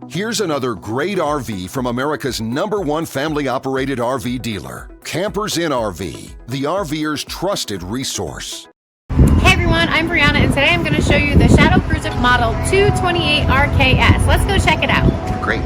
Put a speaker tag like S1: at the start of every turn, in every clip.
S1: Here's another great RV from America's #1 family-operated RV dealer, Campers Inn RV, the RVer's trusted resource.
S2: Hey everyone, I'm Brianna and today I'm going to show you the Shadow Cruiser model 228RKS. Let's go check it out.
S1: Great.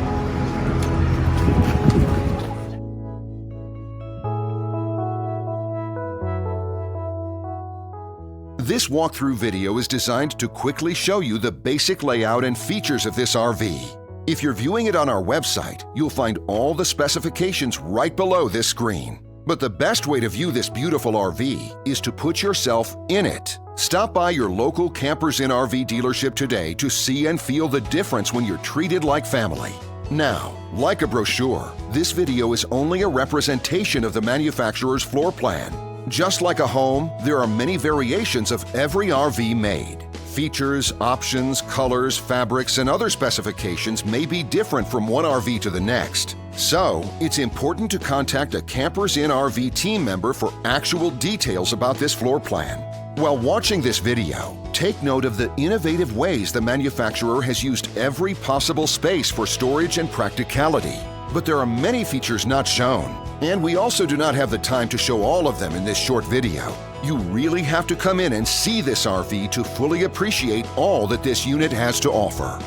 S1: This walkthrough video is designed to quickly show you the basic layout and features of this RV. If you're viewing it on our website, you'll find all the specifications right below this screen. But the best way to view this beautiful RV is to put yourself in it. Stop by your local Campers Inn RV dealership today to see and feel the difference when you're treated like family. Now, like a brochure, this video is only a representation of the manufacturer's floor plan. Just like a home, there are many variations of every RV made. Features, options, colors, fabrics, and other specifications may be different from one RV to the next. So, it's important to contact a Campers Inn RV team member for actual details about this floor plan. While watching this video, take note of the innovative ways the manufacturer has used every possible space for storage and practicality. But there are many features not shown, and we also do not have the time to show all of them in this short video. You really have to come in and see this RV to fully appreciate all that this unit has to offer.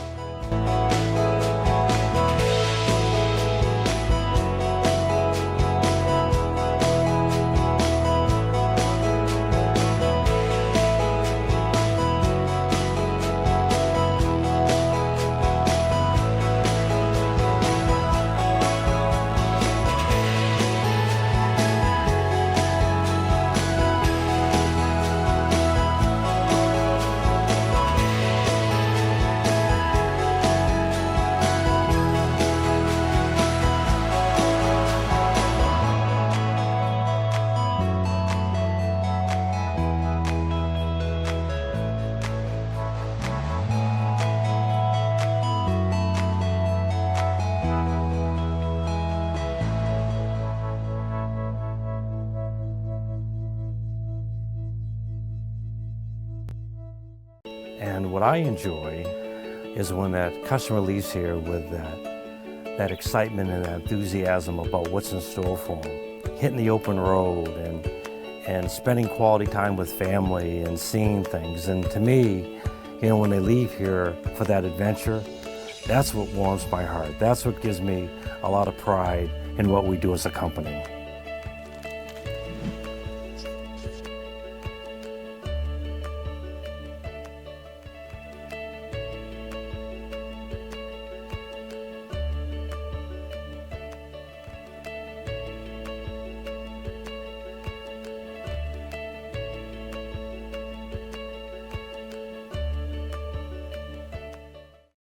S3: And what I enjoy is when that customer leaves here with that excitement and that enthusiasm about what's in store for them. Hitting the open road and spending quality time with family and seeing things. And to me, you know, when they leave here for that adventure, that's what warms my heart. That's what gives me a lot of pride in what we do as a company.